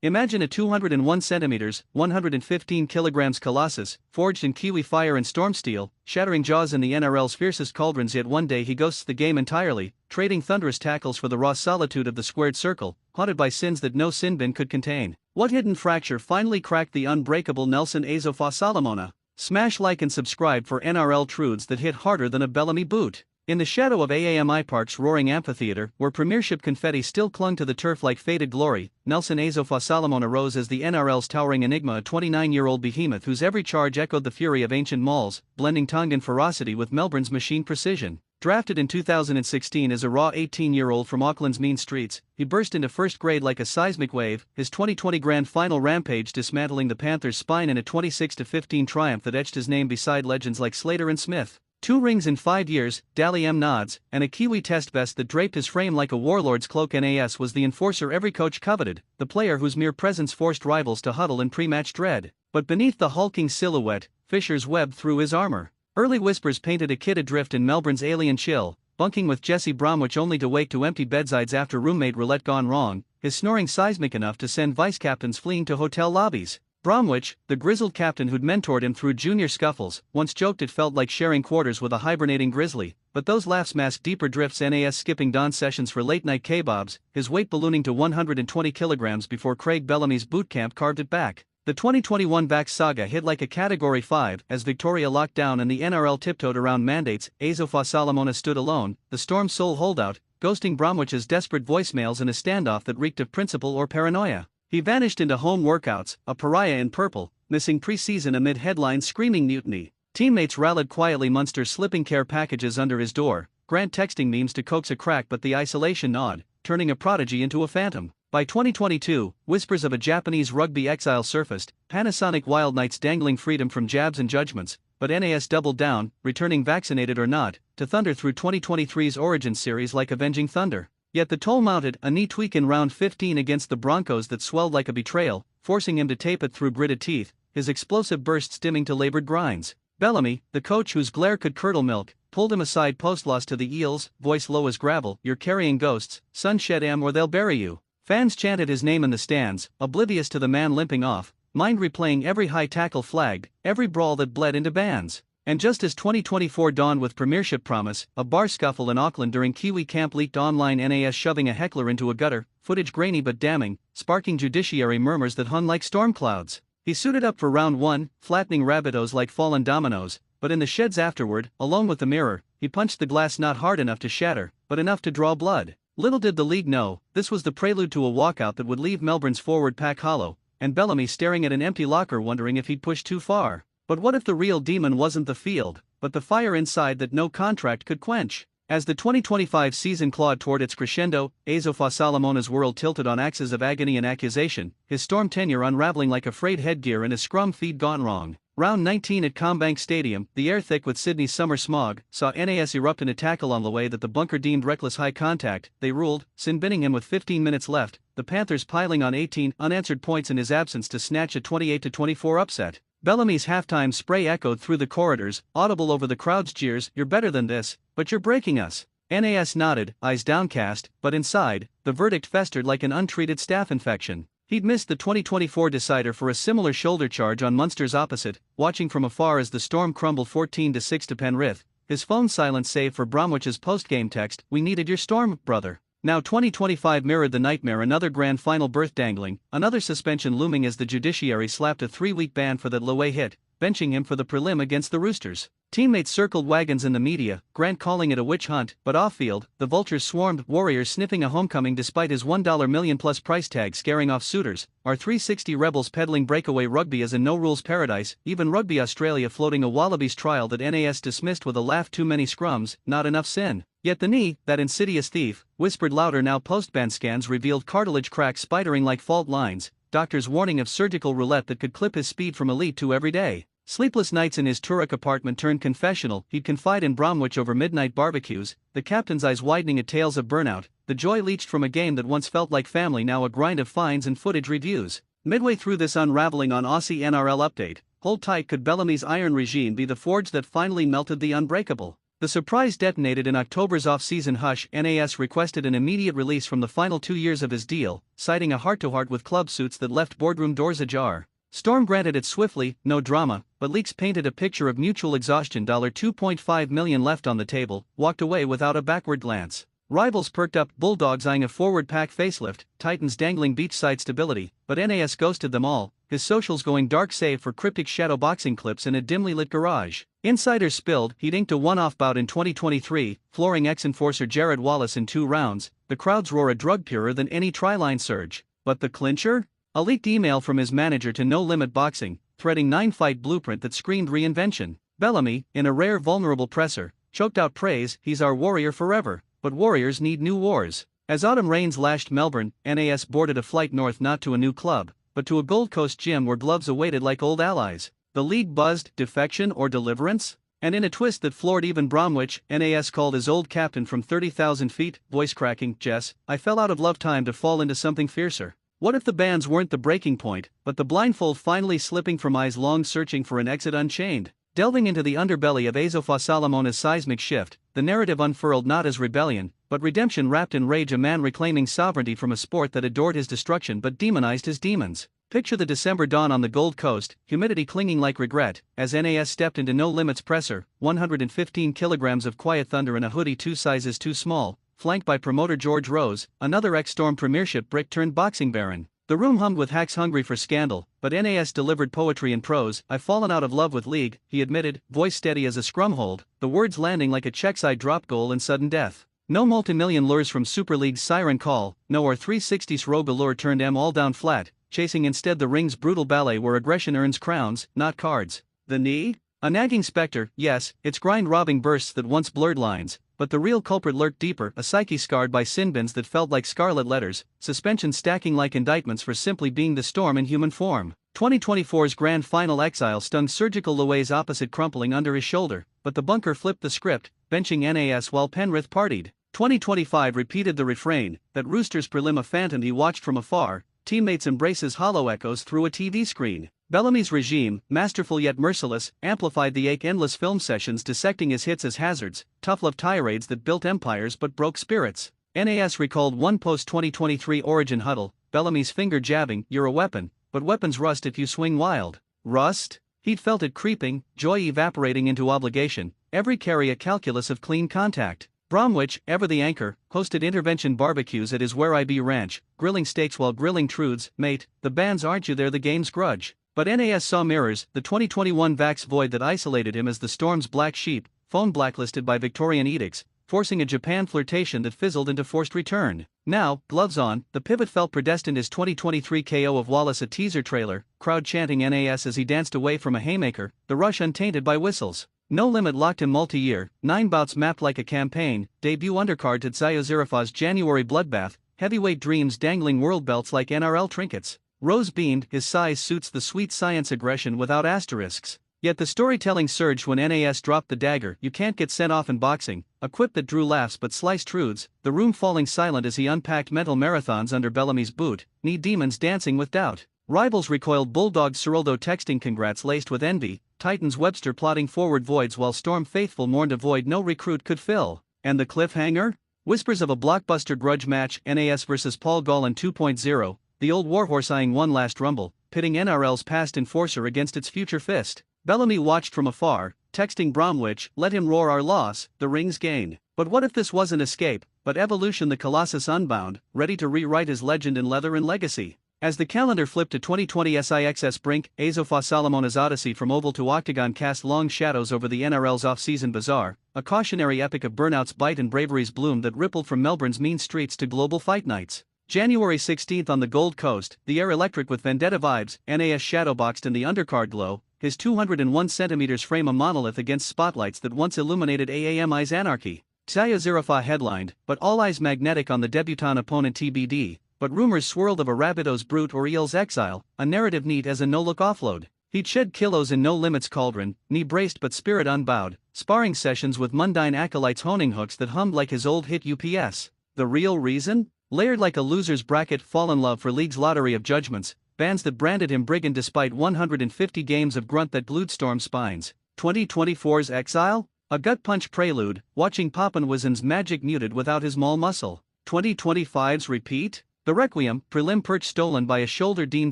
Imagine a 201 centimeters, 115 kilograms colossus, forged in Kiwi fire and storm steel, shattering jaws in the NRL's fiercest cauldrons, yet one day he ghosts the game entirely, trading thunderous tackles for the raw solitude of the squared circle, haunted by sins that no sin bin could contain. What hidden fracture finally cracked the unbreakable Nelson Asofa-Solomona? Smash like and subscribe for NRL truths that hit harder than a Bellamy boot. In the shadow of AAMI Park's roaring amphitheater, where premiership confetti still clung to the turf like faded glory, Nelson Asofa-Solomona rose as the NRL's towering enigma, a 29-year-old behemoth whose every charge echoed the fury of ancient mauls, blending Tongan ferocity with Melbourne's machine precision. Drafted in 2016 as a raw 18-year-old from Auckland's mean streets, he burst into first grade like a seismic wave, his 2020 grand final rampage dismantling the Panthers' spine in a 26-15 triumph that etched his name beside legends like Slater and Smith. 2 rings in 5 years, Dally M nods, and a Kiwi test vest that draped his frame like a warlord's cloak. NAS was the enforcer every coach coveted, the player whose mere presence forced rivals to huddle in pre-match dread. But beneath the hulking silhouette, fissures webbed through his armor. Early whispers painted a kid adrift in Melbourne's alien chill, bunking with Jesse Bromwich only to wake to empty bedsides after roommate roulette gone wrong, his snoring seismic enough to send vice-captains fleeing to hotel lobbies. Bromwich, the grizzled captain who'd mentored him through junior scuffles, once joked it felt like sharing quarters with a hibernating grizzly, but those laughs masked deeper drifts. NAS skipping Don sessions for late-night kebabs, his weight ballooning to 120 kilograms before Craig Bellamy's boot camp carved it back. The 2021 Vax saga hit like a Category 5 as Victoria locked down and the NRL tiptoed around mandates. Asofa-Solomona stood alone, the Storm's sole holdout, ghosting Bromwich's desperate voicemails in a standoff that reeked of principle or paranoia. He vanished into home workouts, a pariah in purple, missing pre-season amid headlines screaming mutiny. Teammates rallied quietly, Munster slipping care packages under his door, Grant texting memes to coax a crack, but the isolation gnawed, turning a prodigy into a phantom. By 2022, whispers of a Japanese rugby exile surfaced, Panasonic Wild Knights dangling freedom from jabs and judgments, but NAS doubled down, returning vaccinated or not, to thunder through 2023's Origin series like avenging thunder. Yet the toll mounted, a knee tweak in round 15 against the Broncos that swelled like a betrayal, forcing him to tape it through gritted teeth, his explosive bursts dimming to labored grinds. Bellamy, the coach whose glare could curdle milk, pulled him aside post-loss to the Eels, voice low as gravel, "You're carrying ghosts, son, shed 'em or they'll bury you." Fans chanted his name in the stands, oblivious to the man limping off, mind replaying every high tackle flagged, every brawl that bled into bans. And just as 2024 dawned with premiership promise, a bar scuffle in Auckland during Kiwi camp leaked online, NAS shoving a heckler into a gutter, footage grainy but damning, sparking judiciary murmurs that hung like storm clouds. He suited up for round 1, flattening Rabbitohs like fallen dominoes, but in the sheds afterward, alone with the mirror, he punched the glass not hard enough to shatter, but enough to draw blood. Little did the league know, this was the prelude to a walkout that would leave Melbourne's forward pack hollow, and Bellamy staring at an empty locker wondering if he'd pushed too far. But what if the real demon wasn't the field, but the fire inside that no contract could quench? As the 2025 season clawed toward its crescendo, Asofa-Solomona's world tilted on axes of agony and accusation, his Storm tenure unraveling like a frayed headgear and his scrum feed gone wrong. Round 19 at Combank Stadium, the air thick with Sydney's summer smog, saw NAS erupt in a tackle on the way that the bunker deemed reckless high contact. They ruled, sin binning him with 15 minutes left, the Panthers piling on 18 unanswered points in his absence to snatch a 28-24 upset. Bellamy's halftime spray echoed through the corridors, audible over the crowd's jeers, "You're better than this, but you're breaking us." NAS nodded, eyes downcast, but inside, the verdict festered like an untreated staph infection. He'd missed the 2024 decider for a similar shoulder charge on Munster's opposite, watching from afar as the Storm crumbled 14-6 to Penrith, his phone silent save for Bromwich's post-game text, "We needed your Storm, brother." Now 2025 mirrored the nightmare, another grand final berth dangling, another suspension looming as the judiciary slapped a 3-week ban for that low-A hit, benching him for the prelim against the Roosters. Teammates circled wagons in the media, Grant calling it a witch hunt, but off-field, the Vultures swarmed, Warriors sniffing a homecoming despite his $1 million-plus price tag scaring off suitors, our 360 Rebels peddling breakaway rugby as a no-rules paradise, even Rugby Australia floating a Wallabies trial that NAS dismissed with a laugh, "Too many scrums, not enough sin." Yet the knee, that insidious thief, whispered louder now. Post-ban scans revealed cartilage cracks spidering like fault lines, doctors warning of surgical roulette that could clip his speed from elite to everyday. Sleepless nights in his Turek apartment turned confessional, he'd confide in Bromwich over midnight barbecues, the captain's eyes widening at tales of burnout, the joy leached from a game that once felt like family now a grind of fines and footage reviews. Midway through this unraveling on Aussie NRL Update, hold tight, could Bellamy's iron regime be the forge that finally melted the unbreakable? The surprise detonated in October's off-season hush. NAS requested an immediate release from the final 2 years of his deal, citing a heart-to-heart with club suits that left boardroom doors ajar. Storm granted it swiftly, no drama, but leaks painted a picture of mutual exhaustion. $2.5 million left on the table, walked away without a backward glance. Rivals perked up, Bulldogs eyeing a forward pack facelift, Titans dangling beachside stability, but NAS ghosted them all, his socials going dark save for cryptic shadow boxing clips in a dimly lit garage. Insiders spilled he'd inked a one-off bout in 2023, flooring ex-enforcer Jared Wallace in 2 rounds, the crowd's roar a drug purer than any tri-line surge. But the clincher? A leaked email from his manager to No Limit Boxing, threading 9-fight blueprint that screamed reinvention. Bellamy, in a rare vulnerable presser, choked out praise, he's our warrior forever. But warriors need new wars. As autumn rains lashed Melbourne, NAS boarded a flight north, not to a new club, but to a Gold Coast gym where gloves awaited like old allies. The league buzzed, defection or deliverance? And in a twist that floored even Bromwich, NAS called his old captain from 30,000 feet, voice cracking, Jess, I fell out of love, time to fall into something fiercer. What if the bands weren't the breaking point, but the blindfold finally slipping from eyes long searching for an exit unchained? Delving into the underbelly of Asofa-Solomona's seismic shift, the narrative unfurled not as rebellion, but redemption wrapped in rage, a man reclaiming sovereignty from a sport that adored his destruction but demonized his demons. Picture the December dawn on the Gold Coast, humidity clinging like regret, as NAS stepped into No Limits presser, 115 kilograms of quiet thunder in a hoodie 2 sizes too small, flanked by promoter George Rose, another ex-Storm premiership brick turned boxing baron. The room hummed with hacks hungry for scandal, but NAS delivered poetry and prose. I've fallen out of love with league, he admitted, voice steady as a scrum hold, the words landing like a checkside drop goal in sudden death. No multi-million lures from Super League's siren call, no or 360's rogue allure turned M all down flat, chasing instead the ring's brutal ballet where aggression earns crowns, not cards. The knee? A nagging specter, yes, its grind-robbing bursts that once blurred lines, but the real culprit lurked deeper, a psyche scarred by sin bins that felt like scarlet letters, suspension stacking like indictments for simply being the Storm in human form. 2024's grand final exile stung surgical Louay's opposite crumpling under his shoulder, but the bunker flipped the script, benching NAS while Penrith partied. 2025 repeated the refrain, that Roosters prelim a phantom he watched from afar, teammates embraces hollow echoes through a TV screen. Bellamy's regime, masterful yet merciless, amplified the ache, endless film sessions dissecting his hits as hazards, tough love tirades that built empires but broke spirits. NAS recalled one post-2023 Origin huddle, Bellamy's finger jabbing, you're a weapon, but weapons rust if you swing wild. Rust? He'd felt it creeping, joy evaporating into obligation, every carry a calculus of clean contact. Bromwich, ever the anchor, hosted intervention barbecues at his Where I Be ranch, grilling steaks while grilling truths, mate, the bands aren't you there the game's grudge. But NAS saw mirrors, the 2021 vax void that isolated him as the Storm's black sheep, phone blacklisted by Victorian edicts, forcing a Japan flirtation that fizzled into forced return. Now, gloves on, the pivot felt predestined. His 2023 KO of Wallace a teaser trailer, crowd chanting NAS as he danced away from a haymaker, the rush untainted by whistles. No Limit locked him multi-year, 9 bouts mapped like a campaign, debut undercard to Tsayo Zirafa's January bloodbath, heavyweight dreams dangling world belts like NRL trinkets. Rose beamed, his size suits the sweet science aggression without asterisks. Yet the storytelling surged when NAS dropped the dagger, you can't get sent off in boxing, a quip that drew laughs but sliced truths, the room falling silent as he unpacked mental marathons under Bellamy's boot, knee demons dancing with doubt. Rivals recoiled, Bulldogs Ciraldo texting congrats laced with envy, Titans Webster plotting forward voids while Storm faithful mourned a void no recruit could fill. And the cliffhanger? Whispers of a blockbuster grudge match, NAS vs Paul Gallen 2.0, the old warhorse eyeing one last rumble, pitting NRL's past enforcer against its future fist. Bellamy watched from afar, texting Bromwich, let him roar our loss, the ring's gain. But what if this wasn't escape, but evolution, the Colossus unbound, ready to rewrite his legend in leather and legacy? As the calendar flipped to 2020 SIXS brink, Asofa-Solomona's odyssey from oval to octagon cast long shadows over the NRL's off-season bazaar, a cautionary epic of burnout's bite and bravery's bloom that rippled from Melbourne's mean streets to global fight nights. January 16 on the Gold Coast, the air electric with vendetta vibes, NAS shadowboxed in the undercard glow, his 201 centimeters frame a monolith against spotlights that once illuminated AAMI's anarchy. Tsayo Zirafa headlined, but all eyes magnetic on the debutant opponent TBD, but rumors swirled of a Rabbitoh's brute or eel's exile, a narrative neat as a no-look offload. He'd shed kilos in No Limits cauldron, knee braced but spirit unbowed, sparring sessions with mundane acolytes honing hooks that hummed like his old hit UPS. The real reason? Layered like a loser's bracket, fall in love for league's lottery of judgments, bands that branded him brigand despite 150 games of grunt that glued Storm spines. 2024's exile? A gut punch prelude, watching Papan Wizen's magic muted without his maul muscle. 2025's repeat? The Requiem, prelim perch stolen by a shoulder Dean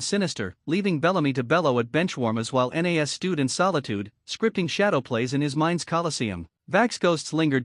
Sinister, leaving Bellamy to bellow at benchwarmers while NAS stewed in solitude, scripting shadow plays in his mind's coliseum. Vax ghosts lingered